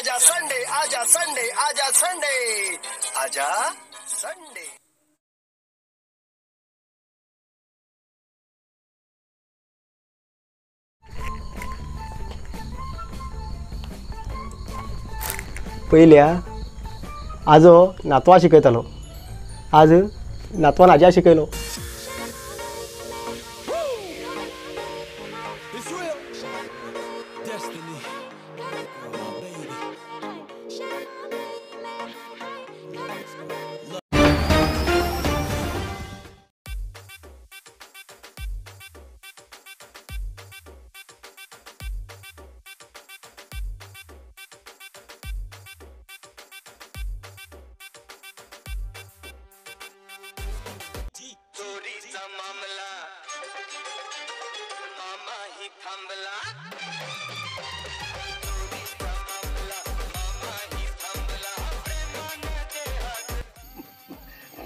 आजा संडे आजा संडे आजा संडे आजा संडे। पहिल्या आजो नातवा शिकयतालो, आज नातवान आज्या शिकयलो.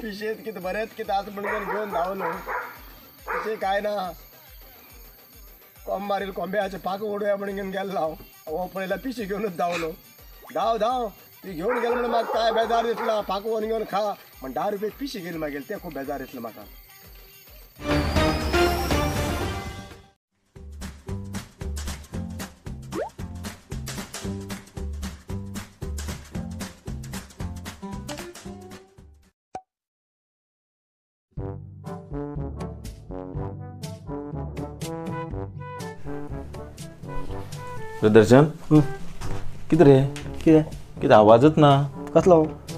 पिशेत किती बरेच किती आज म्हणून घेऊन धावलो. पिशे काय ना कोंब मारील कोंब्याचे पाक ओढूया म्हणून घेऊन गेलो हांव. हो पळयला पिशी घेऊनच धावलो. धाव धाव ती घेऊन गेलो म्हणून म्हाका काय बेजार दिसला. पाक व्हरून घेऊन खा पण 10 रुपये पिशी गेली मागेल ते खूप बेजार दिसलं म्हाका. दर्शन कितें रे कितें कितें आवाजच ना कसलो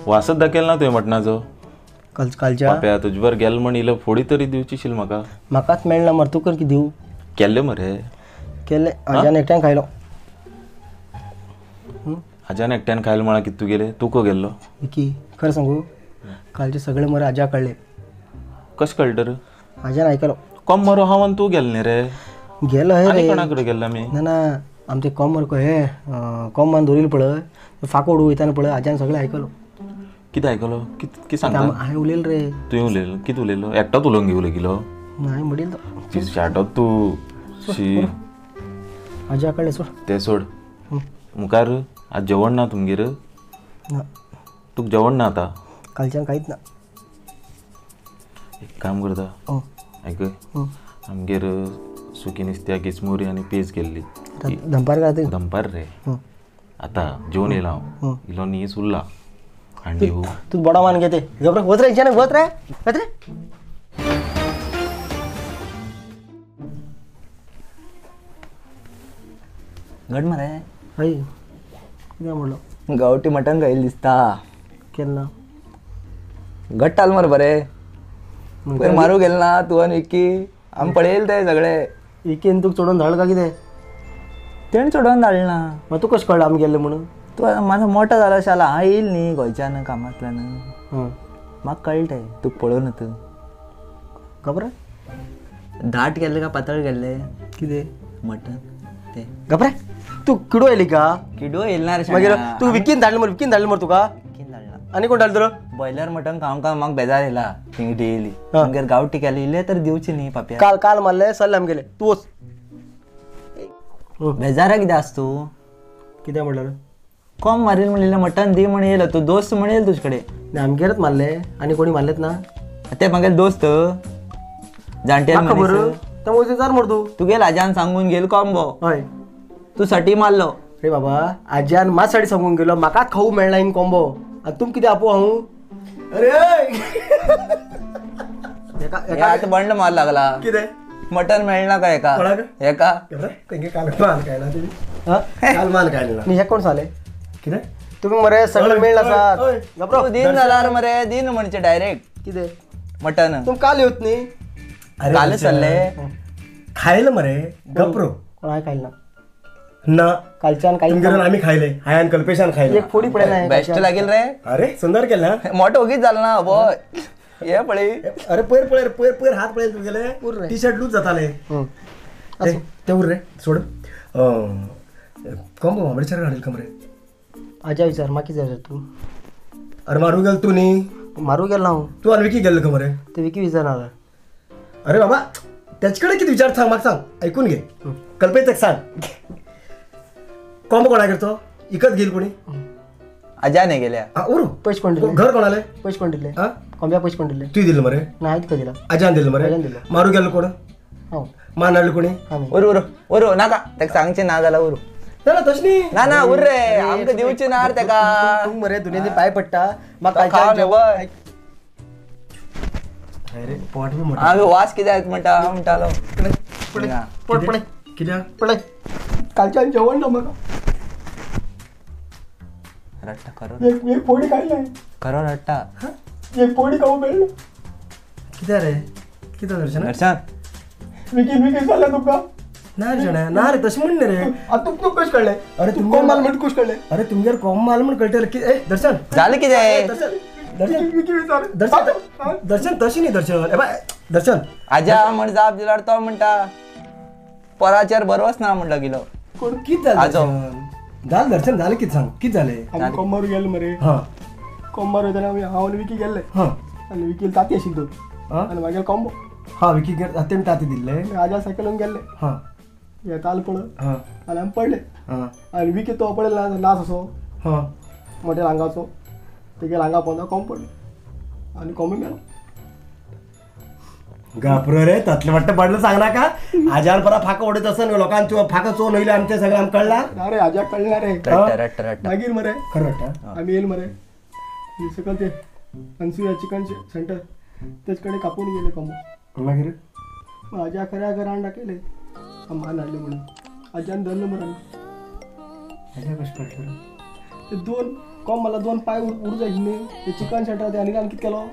वासच दाखयला ना तुवें मटणाचो. कालच्या पाप्या तुजे बर गेल म्हण इल्लो फोडी तरी दिवची आशिल्ली म्हाका. म्हाकाच मेळना मरे तूं कर की दिवं. केल्ले मरे केले आज्यान एकट्यान खायलो. आज्यान एकट्यान खायलो म्हळ्यार कितें तूं गेले तूं खंय गेल्लो. विकी खरें सांगू कालचे सगळे मरे आज्या कळले. कशें कळटा तर आज्यान आयकलो. कम मरो हांव आनी तूं गेले न्ही रे. गेलो हे आनी रे कोणा कडेन गेल्ले आमी. ना ना आमचे कॉम मरे हे कॉम मान दवरिल्लो पळय फाको उडू वयताना पळय आज्यान सगळें आयकलो. कितें आयकलो कितें सांगता. हांवें उलयलो रे. तुवें उलयलो कितें उलयलो एकटोच उलोवंक घेवलो गेलो. हांवें म्हणिल्लो तो शाटोत तूं शी आज्या कळ्ळें सोड तें सोड. मुखार आज जेवण ना तुमगेर. ना तुका जेवण ना आतां कालच्यान कांयच ना. एक काम करता आयकय आमगेर सुकी नुस्त्या किसमुरी आनी पेज केल्ली दनपार घालता दनपार रे. आतां जेवण येयला हांव इल्लो नीस उरला हांडी तूं बोडा मान घेते घबरा वच रे इच्यान वच रे वच रे. घट मरे हय कितें म्हणलो गांवठी मटण खायला दिसता. केन्ना घट्ट आल मरे बरें मारूं गेल ना तूं आनी विक्की आमी पळयले ते सगळे. विकीन तुका चोडून धाडलो काय कितें. तेणें चोडोवन धाडलें ना. मागीर तूं कशें कळ्ळें आमी गेल्ले म्हणून. तूं म्हाजो मोठो जालो शाला हांव येयल न्ही गोंयच्यान कामांतल्यान म्हाका कळ्ळें तें तुका पळोवनूच. खबर दाट गेल्ले काय पातळ गेल्ले कितें मटण तें घबरा तूं किडो येयली का. किडो येयल ना रे मागीर तू विकीन धाडलें मरे विकीन धाडलें मरे तुका. विकीन धाडला आनी कोण धाडलो तर बॉयलर मटण खावंक म्हाका बेजार येयला थिंग डेली. आमगेर गांवठी केले इल्ले तर दिवची न्ही पाप्या. काल काल मारले सल्ले आमगेले तूं वच. बेजारा कितें आस तूं कितें म्हणलें कॉम मारील म्हणलें मटण दी म्हण येयलो तूं दोस्त म्हण येयलो तुजे कडेन. आमगेरच मारले आनी कोणी मारलेत ना. ते म्हागेले दोस्त जाणटेल खबर तर मोदी जार मर तूं. तुगेल आज्यान सांगून गेल कॉम्बो हय तूं सटी मारलो. रे बाबा आज्यान मात साठी सांगून गेलो म्हाकाच खाऊ मेळना हिंग कॉम्बो आनी तुम कितें आपू हांव. अरे आतां बंड मार लागला. कितें मटण मेळना का एका एका तेंगे काल मान खायला तुमी काल मान खायला न्ही. हे कोण सांगले कितें तुमी मरे सगळे मेळ आसात. तूं दिन जाल्यार मरे दिन म्हणचे डायरेक्ट कितें मटण तुम काल येवत न्ही. कालच चल्ले खायला मरे गप्रो कोणाय खायला ना कालच्यान काही तुमगेर आम्ही खायले हायान कल्पेशान खायले. एक फोडी पडे नाही बेस्ट लागेल रे. अरे सुंदर केला मोठो ओगीच झाला ना बॉय ये पळय. अरे पयर पळय पयर पयर हात पळय तुगेले टी शर्ट लूज जाताले ते उर रे सोड. कॉम्बो आंबेडकर हाडील कमरे. आजा विचार माकी जाय तू. अरे मारू गेल तू न्ही. मारू गेलो हांव. तू आनी विकी गेल्लो कमरे. ते विकी विचारना. अरे बाबा त्याचकडे किती विचार सांग म्हाका सांग ऐकून घे. कल्पेत सांग कॉम्बो कोणा करतो इकत घेईल कोणी अजाने गेल्या उरू पैसे कोण दिले घर कोणाला पैसे कोण दिले हा कोंब्या पैसे कोण दिले तू दिलं मरे नाही का दिला अजान दिलं मरे अजान दिलं. मारू गेलं कोण हो मानाडलं कोणी आम्ही उरू उरू उरू नाका ताका सांगचे ना झाला उरू ना तसली ना ना उर रे आमका दिवची नार ताका तू मरे दुनियेने पाय पडटा मग तो खाव ने वय अरे पोट बी मोठं आम्ही वास कित्याक म्हणटालो ना. पडे कित्याक पडे कालच्यान जेवण ना मग रट्टा करो एक पोळी खायला करो रट्टा एक पोळी खाऊ मिळलं कित्या रे कित्या दर्शन दर्शन विकीन झाला तुका ना रे ना रे तशी म्हणणे रे आता तू कश कळले अरे तू तुमच्या कोण मला म्हणत कश कळले अरे तुमच्यावर कॉम माल म्हणून कळते रे की ए दर्शन झालं की जाय दर्शन दर्शन विकी विचार दर्शन दर्शन तशी नाही दर्शन ए बाय दर्शन आजा म्हण जाप दिल्यार तो म्हणटा पराचेर बरोवच ना म्हणलं गेलो कोण कित झालं आजो. दर्शन? झालं दर्शन झालं किती सांग किती झाले आम्ही कोंबार गेलो मरे हा कोंबार होताना आम्ही हाव आणि विकी गेले हा आणि विकीला ताती असेल तो हा आणि मागेल कॉम्बो हा विकी ते ताती दिले राजा सायकलून गेले हा येता आलं पळ हा आणि आम्ही पडले हा आणि विकी तो पडेल ना नाच असो हा मोठ्या लांगाचो ते गेला लांगा पोंदा कॉम पडलो आणि कॉमी गेलो गापरो रे ततले वाटतं पडलं सांग ना का आजार परा फाका ओढत असं लोकांचं फाका चोन होईल आमच्या सगळं आम कळला अरे आजा कळणार रे रट्टा रट्टा रट्टा मागीर मरे खरं वाटतं आम्ही येईल मरे हे सगळं ते अनसुया चिकन सेंटर त्याचकडे कापून गेले कॉम्बो मागीर आजा खऱ्या घर अंडा केले मान आणले म्हणून आजान धरलं मरण आजार कसं पडलं ते दोन कॉम मला दोन पाय उडू जाईल नाही ते चिकन सेंटर ते अनिल कित केलो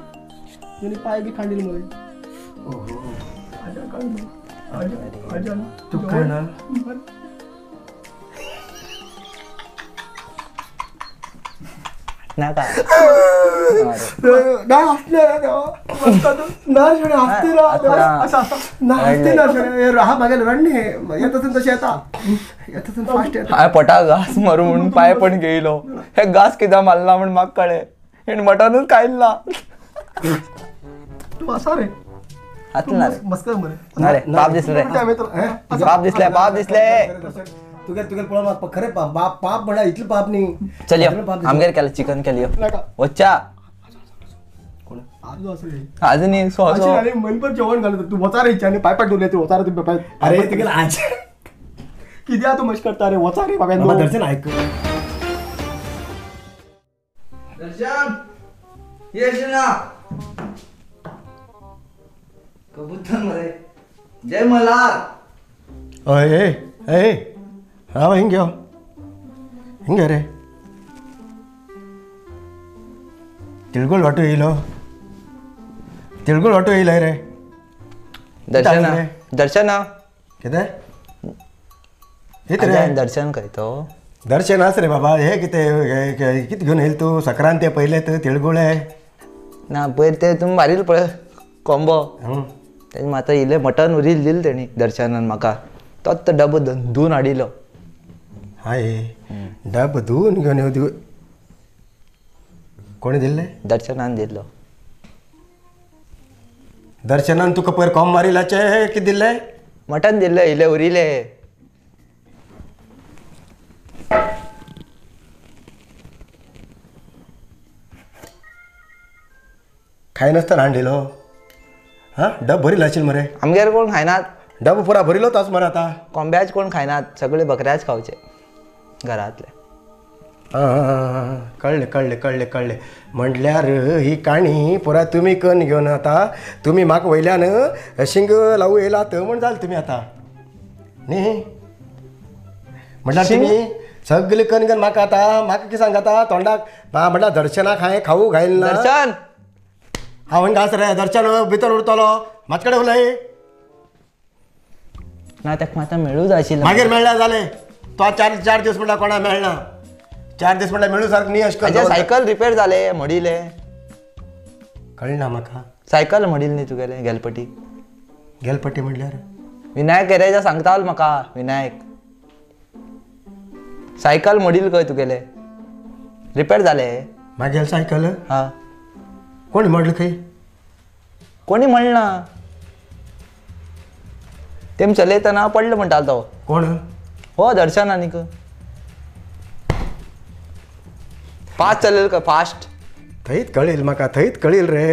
दोन्ही पाय बी खांडील मरे आजा काढलं आजा आजा तू काय ना नाका नाही हसले ना तेव्हा ना शेणे हसते ना तेव्हा. असं असं ना हसते ना शेणे हा मागेल रडणे येत असेल तसे येता येत असेल फास्ट येतात हाय पटा घास मारू म्हणून पाय पण गेलो हे घास कित्या मारला म्हणून म्हाका कळे हे मटनूच खायला तू असा रे हातला रे मस्कर मरे अरे बाप दिसले बाप दिसले बाप दिसले तुगे तुगे पळो माग खरे पाप बाप पाप म्हणा इतलं पाप नाही चल इतलं पाप आमगेर केलं चिकन केली नका वच्चा आज असं रे अजून सॉस अशी आणि मनभर जेवण घालत तू वचार इच्छा आणि पाय पाय डोले ते वचार तुम्ही पाय अरे तुगे आज किती तू मश करता रे वचार रे बाबा बाबा दर्शन ऐक दर्शन येश ना कबूतर मरे जय मल्हार अय ए ए हा हिंगे हिंगे रे तिळगुळ वाटू येईल तिळगुळ वाटू येईल रे दर्शन रे. दर्शन कितें कितें रे दर्शन करतो दर्शन आस रे बाबा हे कितें कितें घेवन येईल तूं संक्रांती पयले तिळगुळ आहे ना पयर ते तुम्ही मारील पळय कॉम्बो हं. तेज माता इल्ले मटन उरील दिल तेणी दर्शनान म्हाका तोच तो डबो धुवन हाडिलो हाय डब धुवन घेवन येऊ कोणी दिल्ले दर्शनान दिल्लो दर्शनान तुका पयर कॉम मारिलाचे कितें दिल्ले मटन दिल्ले इल्ले उरिले खाय नासतना हाडिलो हां डब भरील आशिल मरे आमगेर कोण खायनात डब पुरा भरिलो तोच मरे आतां कोंब्याच कोण खायनात सगळे बकऱ्याच खावचे घरातले आं, कळ्ळें कळ्ळें कळ्ळें कळ्ळें म्हटल्यार ही काणी पुरा तुमी कन्न घेवन आतां तुमी म्हाका वयल्यान शिंग लावू येयलात म्हण जालें तुमी आतां न्ही म्हटल्यार तुमी सगळे कन्न घेवन म्हाका आतां म्हाका कितें सांगाता तोंडाक म्हटल्यार दर्शनाक हांवें खावू घायल ना दर्शन हांवें घास रे दर्शन भितर उरतलो म्हाजे कडेन उलय ना ताका माता मेळू जाय आशिल्लें मागीर मेळ्ळ्या जालें तो चार दीस म्हणल्यार कोणा मेळना 4 दीस म्हणल्यार मेळू सारकें न्ही अशें म्हाजें कर सायकल रिपेर जाले मोडिले कळना म्हाका सायकल मोडील न्ही तुगेले गेलपटी गेलपट्टी म्हणल्यार विनायक एरेजा सांगतालो म्हाका विनायक सायकल मोडील खंय तुगेले रिपेर जाले म्हागेल सायकल हा कोणी म्हणलें खंय कोणी म्हणना तेम चलयतना पडलो म्हणटालो तो कोण हो दर्शन आनीक फास्ट चलेल का फास्ट थंयच कळील म्हाका थंयच कळील रे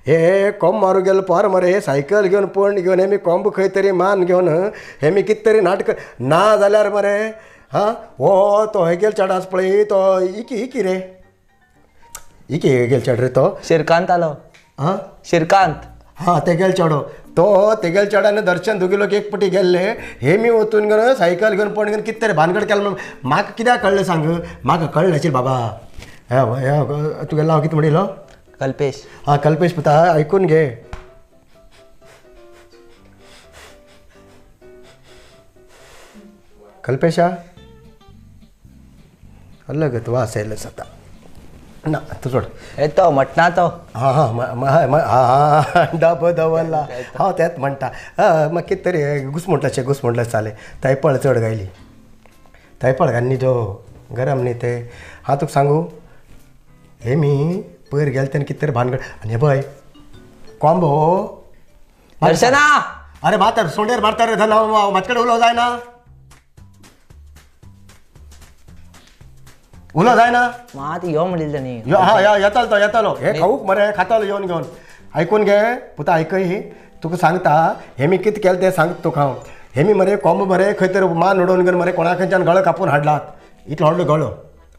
हे कोंब मारूं गेलो पोर मरे हे सायकल घेवन पळण घेवन हेमी कोंब खंय तरी मान घेवन हेमी कित तरी नाटक ना जाल्यार मरे हां हो तो हे गेल चेडो आसा पळय तो इकी रे इकी हे गेल चेडो रे तो श्रीकांत आलो हां श्रीकांत हां तेगेल चेडो तो तेगेल चेड्यान दर्शन दोगी लोक एक पटी गेल्ले हेमी वचून घेवन सायकल घेवन पळण घेवन कित तरी भानगड केलो म्हाका कित्याक कळ्ळें सांग म्हाका कळ्ळें नाशिल्लें बाबा तुगेलो नांव कितें म्हणिलो कल्पेश हां कल्पेश पुता ऐकून घे कल्पेशा अलग तू असेलच आता ना तू सोड येतो मटणा तो हां हां डब दवरला हांव तेंच म्हणटा मग कितें तरी घुसमुटलां चाले तायपळ चड गायली तायपळ घालनी जो गरम न्ही ते हांव तुका सांगू हे मी पयर गेले तेन्ना कितें तरी भानगड आनी हे पळय कॉम्बो दर्शना अरे मातर सोंडेर मारता रे धना म्हाजे कडेन उलो जायना उलो जायना मात यो म्हणिल्लें तांणी येतालो हे खाऊक मरे खातालो येवन घेवन आयकून घे पुता आयकय तुका सांगता हेमी कितें केलें तें सांगता तुका हांव हेमी मरे कोंब मरे खंय तरी मान उडोवन घेवन मरे कोणा खंयच्यान गळो कापून हाडलात इतलो व्हडलो गळो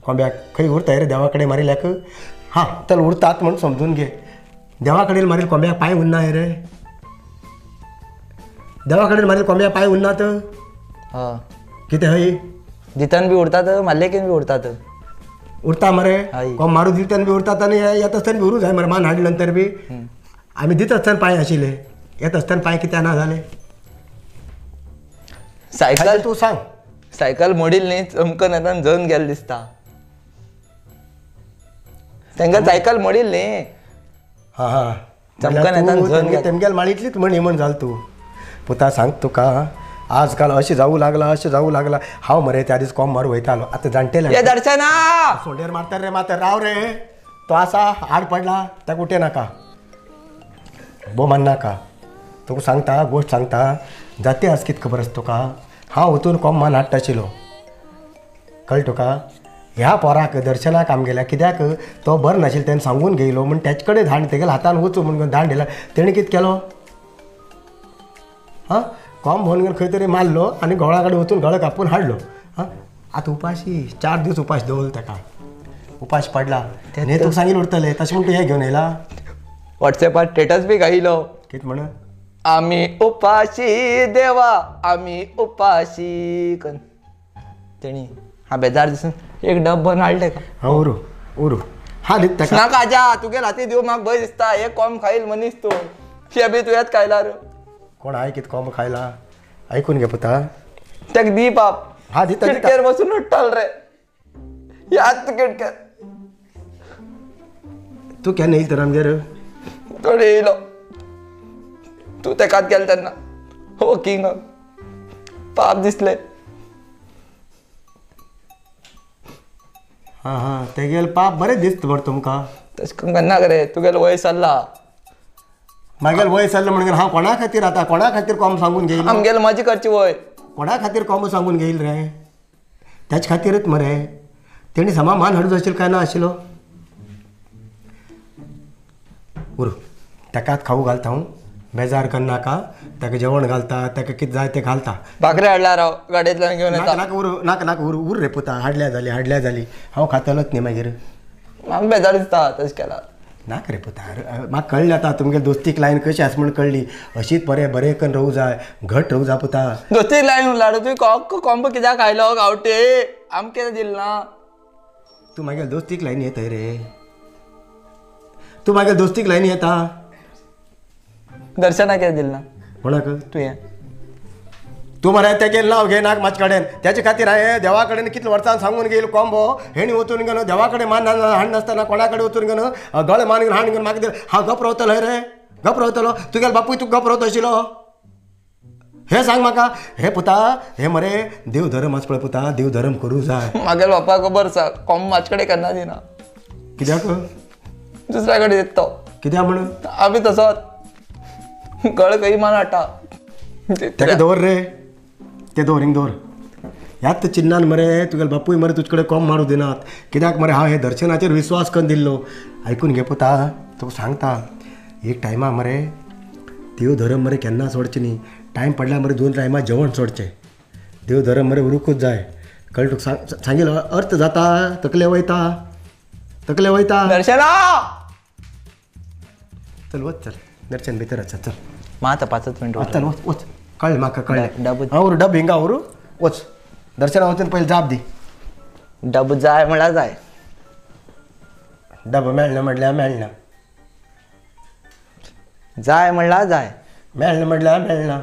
कोंब्याक खंय उरता रे देवा कडेन मारिल्याक हां चल उरतात म्हूण समजून घे देवा कडेन मारील कोंब्याक पांय उरना रे देवा कडेन मारील कोंब्याक पांय उरनात हय कितें हय दितन बी उरतात माल्लेकीन बी उरतात उरता मरे हय. कोंब मारू दितना बी उरतात आनी येत आसतना बी उरूं जाय मरे मान हाडले नंतर बी आमी दिता आसतना पांय आशिल्ले येत आसतना पांय कित्याक ना जाले सायकल तूं सांग सायकल मोडील न्ही चमकन येताना जळून गेले दिसता तांकां सायकल मोडील न्ही हां हां चमकन येताना झोन गेले. तेमगेल माळींतलीच म्हण जाल तूं पुता सांग तुका आजकाल अशें जावूं लागला हांव मरे त्या दीस कोंब मारूं वयतालो आतां जाणटेले ये दर्शना सोंडेर मारता रे मातर राव रे तो आसा हाड पडला ताका उठे नाका मान नाका तुका सांगता गोश्ट सांगता जाती आज कितें खबर आसा तुका हांव वचून कोंब मान हाडटा आशिल्लो कळ्ळें तुका ह्या पोराक दर्शनाक आमगेल्या कित्याक तो बरो नाशिल्लो तेणें सांगून घेयलो म्हण तेजे कडेन धाड तेगेल्या हातान वचूं म्हणून धाड दिला तेणें कितें केलो हां कोंब म्हणून घेवन खंय तरी मारलो आनी गळा कडेन वचून गळो कापून हाडलो हां आतां उपाशी 4 दीस उपाश दवरलो ताका उपाश पडला तेणे तुका सांगिल्लें उरतलें तशें म्हण तूं हें घेवन येयला वॉट्सॅपार स्टेटस बी घायलो कितें म्हण आमी उपाशी देवा आमी उपाशी कन तेणी हा बेजार दिसून एक डब बन हाडले का हां उरू हां दित ताका नाका आजा तुगे हाती दिव म्हाका भंय दिसता एक कोंब खाईल मनीस तूं शे बी तुवेंच खायला कोण हांवें कितें कोंब खायला आयकून घे पुता तेका दी बाप हां दिता किटकेर बसून उठ्ठाल रे याद तू किटकेर तूं केन्ना येयला तर आमगेर थोडे येयलो तूं तेकात गेल तेन्ना हो किंग पाप दिसले हां तेगेल पाप बरें दिसता बरें तुमकां तशें करून केन्ना रे तुगेलो वय चल्ला मागेल वय चल्लें म्हणून हांव कोणा खातीर आतां कोणा खातीर कोंब सांगून घेयलो आमगेलो मजा करची वय कोणा खातीर कोंब सांगून घेयलो रे त्याच खातीरच मरे तेणी समा मान हाडूंक आशिल्लो काय ना आशिल्लो उरू ताकाच खाऊ घालता हांव बेजार करनाका ताका जेवण घालता ताका कितें जाय तें घालता भाकरी हाडला राव गाडयेंतल्यान घेवन नाका येता नाका उरू नाका उर रे पुता हाडल्या जाली हांव खातलोच न्ही मागीर म्हाका बेजार दिसता तशें केला नाका रे पुता म्हाका कळ्ळें आतां तुमगे दोस्तीक लायन कशी आसा म्हण कळ्ळी अशीच बरें करून रोवं जाय घट रोवं जाय पुता दोस्ती लायन लाडू तुवें कोंब कित्याक खायलो गांवठी आमकां कितें दिलें ना तूं मागीर दोस्तीक लायनी येता रे तूं मागीर दोस्तीक लायनी येता दर्शना कितें दिलें ना कोणाक तुवें तूं मरे तेगेलें नांव घे नाक म्हाजे कडेन तेजे खातीर हांवें देवा कडेन कितले वर्सां सांगून घेयलो कोंबो हेणी वचून घेवन देवा कडेन मान हाड नासतना कोणा कडेन वचून घेवन गळे मान घेवन हाड घेवन म्हाका दिल हांव गप रावतलो रे गप रावतलो तुगेलो बापूय तुका गप रावता आशिल्लो हे सांग म्हाका हे पुता हे मरे देव धर्म आसा पळय पुता देव धर्म करूं जाय म्हागे बापाक खबर आसा कोंब म्हाजे कडेन केन्ना दिना कित्याक दुसऱ्या कडेन दिता तो कित्याक म्हणून आमी तसोच गळ खंय मान हाडटा तेका दवर रे ते दवर हिंग दवर ह्यात चिन्नान मरे तुगेले बापूय मरे तुजे कडेन कॉम मारूं दिनात कित्याक मरे हांव हे दर्शनाचेर विश्वास करून दिल्लो आयकून घे पुता तुका सांगता एक टायमा मरे देव धर्म मरे केन्ना सोडचें न्ही टायम पडल्यार मरे 2 टायमा जेवण सोडचें देव धर्म मरे उरूकूच जाय कळ्ळें तुका सांगिल्लो अर्थ जाता तकले वयता दर्शना चल वच चल दर्शन भितर आसा चल मात 5 मिनट चल वच कळ्ळें म्हाका कळ्ळें डब हांव डब हिंगा व्हरू वच दर्शना वचून पयलीं जाप दी डब जाय म्हळ्यार जाय डब मेळना म्हणल्यार मेळना जाय म्हणल्यार जाय मेळना म्हणल्यार मेळना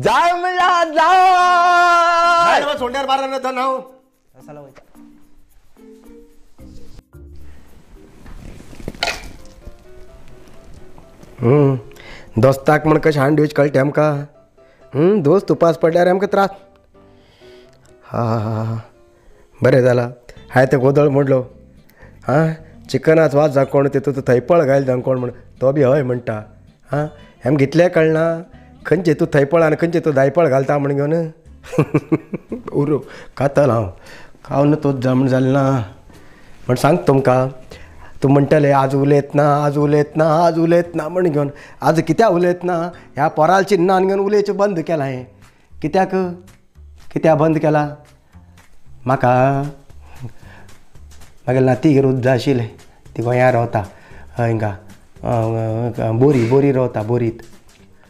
जाय म्हणल्यार जाय सोंड्यार बारा धन हांव दोस्ताक म्हण कशें हांड दिवचें कळटा आमकां दोस्त उपास पडल्यार आमकां त्रास हा बरें जालां हांवें तें गोदळ म्हणलो चिकनाच वाज जाकोण तेतूंत थंयपळ घायल जाकोण म्हण तो बी हय म्हणटा हें घेतलें कळना खंयचे तूं थंयपळ आनी खंयचे तूं दायपळ घालता म्हण घेवन उरू खातल हांव खावन तोच जा म्हण जालें ना म्हण सांग तुमकां तूं म्हणटलें आज उलयत ना म्हण घेवन आज कित्याक उलयत ना ह्या पोराल चिन्नान घेवन उलयचें बंद केलां हांवें कित्याक बंद केला म्हाका म्हागेलें नातीगेर उद्दा आशिल्लें ती गोंयांत रावता हिंगा बोरी रावता बोरीत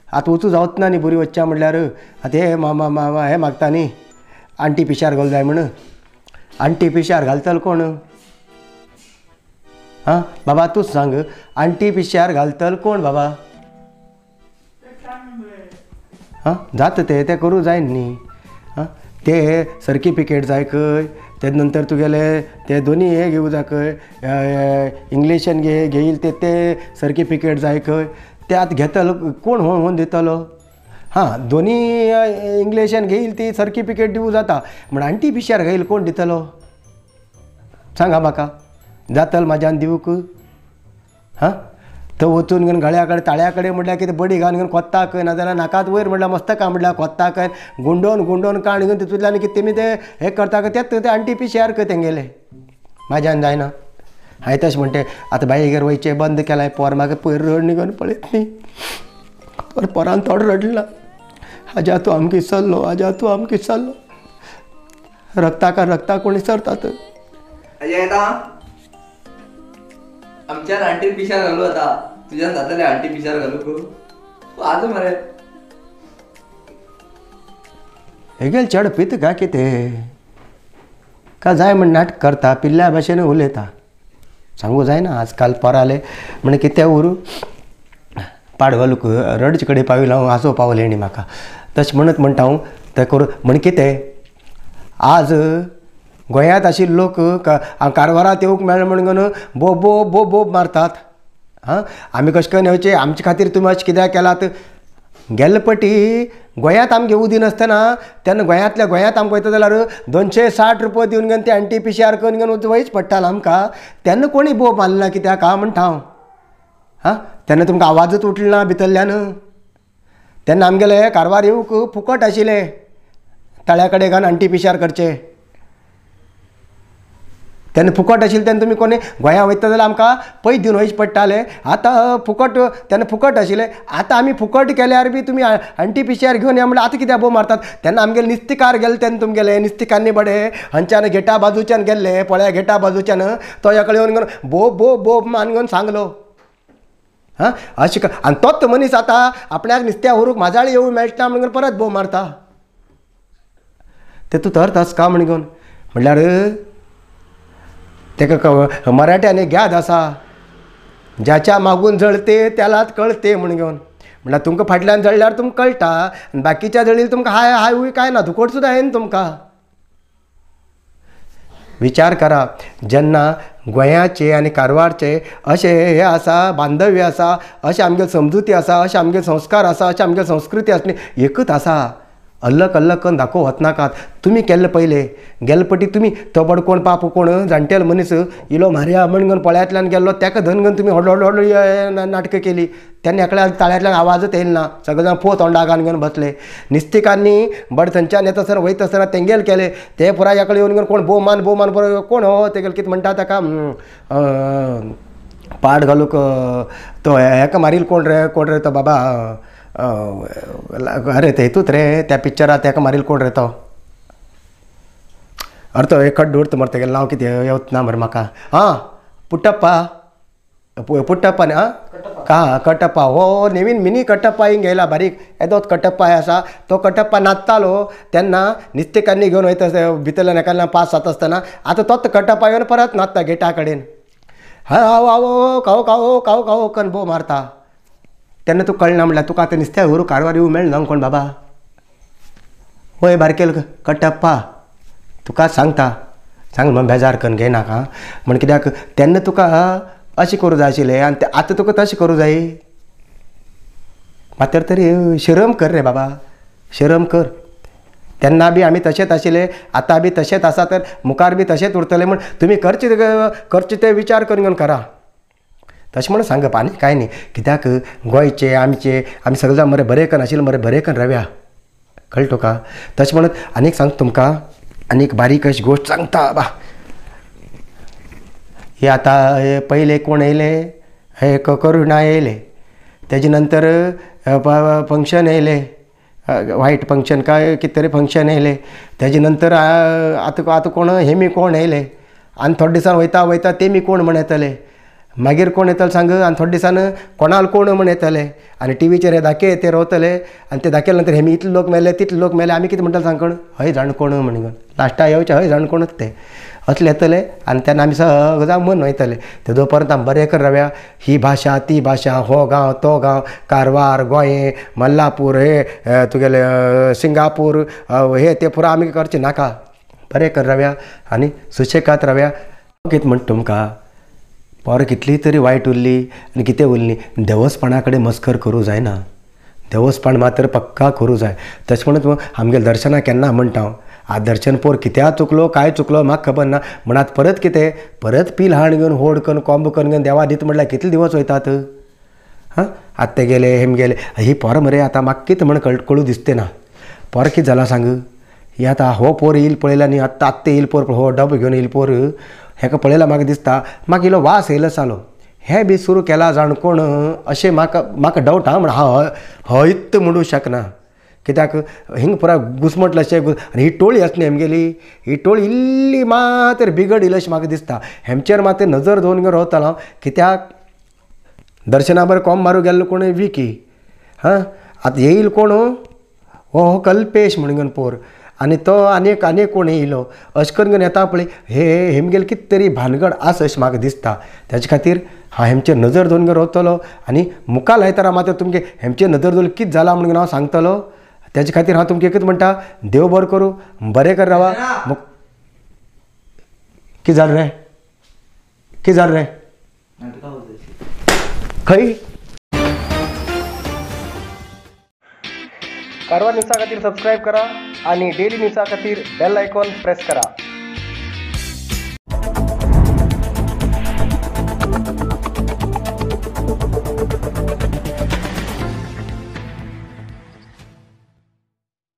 आतां वचूं जावच ना न्ही बोरी वच्चा म्हणल्यार आतां हे हे मागता न्ही आंटी पिशार घाल जाय म्हण आंटी पिशार घालतलो कोण बाबा तूंच सांग आंटी पिशार घालतलो कोण बाबा जाता तें करूं जाय न्ही ते सर्टिफिकेट जाय खंय ते नंतर तुगेले ते दोनी हे घेवं जाय खंय इंग्लिशान घेयील ते सर्टिफिकेट जाय खंय ते आतां घेतलो कोण होवन दितलो दोनी इंग्लिशान घेयील ती सर्टिफिकेट दिवं जाता म्हण आंटी पिशार घेयील कोण दितलो सांगा म्हाका जातल म्हाज्यान दिवूक तो वचून घेवन गळ्या कडेन ताळ्या कडेन म्हटल्यार कितें बडी घालून घेवन कोत्ता खंय नाजाल्यार नाकात वयर म्हटल्यार मस्तका म्हटल्यार कोत्ता खंय गुंडोवन काण घेवन तितूंतल्यान कितें तेमी ते हें करता खंय तें आंटी पिशार खंय तेंगेले म्हाज्यान जायना हांवें तशें म्हणटे आतां बायगेर वयचें बंद केलां पोर म्हाका पयर रड न्ही घेवन पळयत न्ही पोरान थोडो रडला हाज्या तूं आमकां विसरलो रक्ता कोण विसरतात आमच्या आंटी पिशार घालू आता तुझ्या जातले आंटी पिशार घालू आज मरे हे गेल चड पित का कितें का जाय म्हण नाटक करता पिल्ल्या भाशेन उलयता सांगू जायना आजकाल पोराले म्हण कितें उरू पाड घालूक रडचे कडेन पाविलो हांव आसो पावलें न्ही म्हाका तशें म्हणटा हांव तें करूं म्हण कितें आज गोंयांत आशिल्ले लोक कारवारांत येवंक मेळना म्हण घेवन बोब मारतात आमी कशें करून येवचें आमचे खातीर तुमी अशें कित्याक केलात गेल्ले पटी गोंयांत आमगे उदी नासतना तेन्ना गोंयांत आमकां वयता जाल्यार 260 रुपया दिवन घेवन ते आंटी पिशार करून घेवन वयच पडटालें आमकां तेन्ना कोणी बोब मारना कित्याक म्हणटा हांव तेन्ना तुमकां आवाजूच उठलना भितरल्यान तेन्ना आमगेले कारवार येवंक फुकट आशिल्ले ताळ्या कडेन घालून आंटी पिशार करचे तेन्ना फुकट आशिल्लें तेन्ना तुमी कोणी गोंया वयता जाल्यार आमकां पयस दिवन वयचे पडटालें आतां तेन्ना फुकट आशिल्लें आतां आमी फुकट केल्यार बी तुमी आंटी पिशार घेवन या म्हणल्यार आतां कित्याक बोब मारतात तेन्ना आमगेले निस्तिकार गेले तेन्ना तुमगेले निस्तिकांनी बडे हांच्यान गेटा बाजूच्यान गेल्ले पळया गेटा बाजूच्यान तो हेका येवन घेवन बोब मान घेवन सांगलो अशें आनी तोच मनीस आतां आपल्याक नुस्त्या व्हरूंक माजाळी येवूं मेळटा म्हणून परत बोब मारता तेतूंत अर्थ आसा का म्हण घेवन म्हणल्यार तेका मराठ्यान एक ग्याद आसा ज्याच्या मागून जळते त्यालाच कळते म्हण घेवन म्हणल्यार तुमकां फाटल्यान जळल्यार तुमकां कळटा आनी बाकीच्या जळील तुमकां हाय उय काय ना दुकोट सुद्दां येना तुमकां विचार करा जेन्ना गोंयाचे आनी कारवारचे अशे हे आसा बांधव्य आसा अशे आमगे समजुती आसा अशे आमगे संस्कार आसा अशे आमगे संस्कृती आसली एकूच आसा अल्लक अल्लक करून दाखोव वच नाकात. तुमी केल्ले पयले गेल्ले तुमी तो बडकोण पाप कोण जाणटेल मनीस इलो म्हार्या म्हणून पळ्यांतल्यान गेल्लो ताका धनगन तुमी हडलो नाटकां केली. त्यांनी एकल्या ताळ्यांतल्यान आवाजच येयल ना. सगळे जाण फोत तोंडागान घेवन बसले. निस्तिकांनी बड थंयच्यान येतासतना वयतासतना तेंगेल केले. ते पुराय एकडे येवन घेवन कोण भोवमान पळय कोण हो तेगेल कितें म्हणटा ताका पाड घालूक तो हेका मारील कोण रे तो बाबा अरे ते हितूत रे त्या पिक्चरात ताका मारील कोण रे तो अरे तो एक कड्डूर मरे तेगेलें नांव कितें येवच ना मरे म्हाका. हां पुट्टप्पा न्ही आं कटप्पा हो नवीन मिनी कटप्पा हिंग येयला बारीक येदोच कटप्पा आसा. तो कटप्पा नाचतालो तेन्ना निस्तेकांनी घेवन वयता भितरल्यान एकाल्यान पास जाता आसतना आतां तोच कटप्पा येवन परत नाचता गेटा कडेन. हांव आवो काव काव काव काव करून भोव मारता. तेन्ना तुका कळना म्हणल्यार तुका आतां नुस्त्या व्हरू कारवार येवं मेळना कोण बाबा. वय बारकेल कटप्पा तुका सांगता सांग म्हण बेजार करून घेयनाका म्हण कित्याक तेन्ना तुका अशें करूं जाय आशिल्लें आनी आतां तुका तशें करूं जाय. मातर तरी शरम कर रे बाबा शरम कर. तेन्ना बी आमी तशेंच आशिल्ले आतां बी तशेंच आसा तर मुखार बी तशेंच उरतले म्हण तुमी करचे ते विचार करून घेवन करा. तशें म्हणून सांगप आनी कांय न्ही. कित्याक गोंयचे आमी सगळे जाण मरे बरे करून आशिल्ले मरे बरे करून रावया कळ्ळें तुका. तशें म्हणून आनीक सांगता तुमकां आनीक बारीक अशी गोश्ट सांगता बा. हे आतां पयले कोण येयले हे करुणा येयले तेजे नंतर फंक्शन येयले वायट फंक्शन काय कितें तरी फंक्शन येयले तेजे नंतर आतां कोण हेमी कोण येयले आनी थोडे दिसान वयता तेमी कोण म्हण येतले. मागीर कोण येतले सांग आनी थोडे दिसान कोणाल कोण म्हण येतले आनी टीव्हीचेर हे दाखय ते रावतले आनी ते दाखयले नंतर हेमी इतले लोक मेले तितले लोक मेले आमी कितें म्हणटाले सांग कोण हय जाण कोण म्हणून लास्टाक येवचे हय जाण कोणूच ते असले येतले आनी तेन्ना आमी सगळे जाण मन वयतले. ते जो पर्यंत आमी बरें करून रावया. ही भाशा ती भाशा हो गांव तो गांव कारवार गोंये मल्लापूर हे तुगेले सिंगापूर हे ते पुरो आमी करचें नाका. बरें करून रावया आनी सुशेगाद रावया. कितें म्हणटा तुमकां पर कितली तरी वायट उरली आनी कितें उरली देवस्पणा कडेन मस्कर करूं जायना. देवस्पण मात्र पक्का करूं जाय. तशें म्हणून आमगेलें दर्शना केन्ना म्हणटा हांव आज दर्शन पोर कित्याक चुकलो काय चुकलो म्हाका खबर ना म्हण आतां परत कितें परत पील हाण घेवन होड करून कोंब करून घेवन देवा दिता म्हटल्यार कितले दिवस वयतात. हां आतां ते गेले हेम गेले ही पोर मरे आतां म्हाका कितें म्हण कळूं दिसतें ना. पोर कितें जाला सांग ही आतां हो पोर येयला पळयला न्ही आतां येयला पोर हो डबो घेवन येयला पोर हेका पळयला म्हाका दिसता म्हाका इलो वास येयलो जालो हे बी सुरू केला जाण कोण अशें म्हाका डावट हा म्हण हांव हयत म्हणूं शकना. कित्याक हिंग पुरा घुसमटलें अशें आनी ही टोळी आसली हेमगेली ही टोळी इल्ली मात्र बिगडली अशें म्हाका दिसता. हेमचेर मात्र नजर दवरून घेवन रावतालो हांव. कित्याक दर्शना बरें कोंब मारूं गेल्लो कोण विकी हां आतां येयलो कोण हो कल्पेश म्हणून घेवन पोर आनी तो आनीक कोण येयलो अशें करून घेवन येता पळय हे हेमगेले कितें तरी भानगड आसा अशें म्हाका दिसता. तेजे खातीर हांव हेमचेर नजर दवरून घेवन रावतलो आनी मुखार लायतना मात्र तुमगे हेमचेर नजर दवरून कितें जाला म्हणून हांव सांगतलो. तेजे खातीर हांव तुमकां एकच म्हणटा देव बरें करूं बरें कर रावा. कितें जालें रे खंय कारवार न्यूजा खातीर सबस्क्रायब करा आणि डेली न्यूजा खातीर बेल आयकॉन प्रेस करा.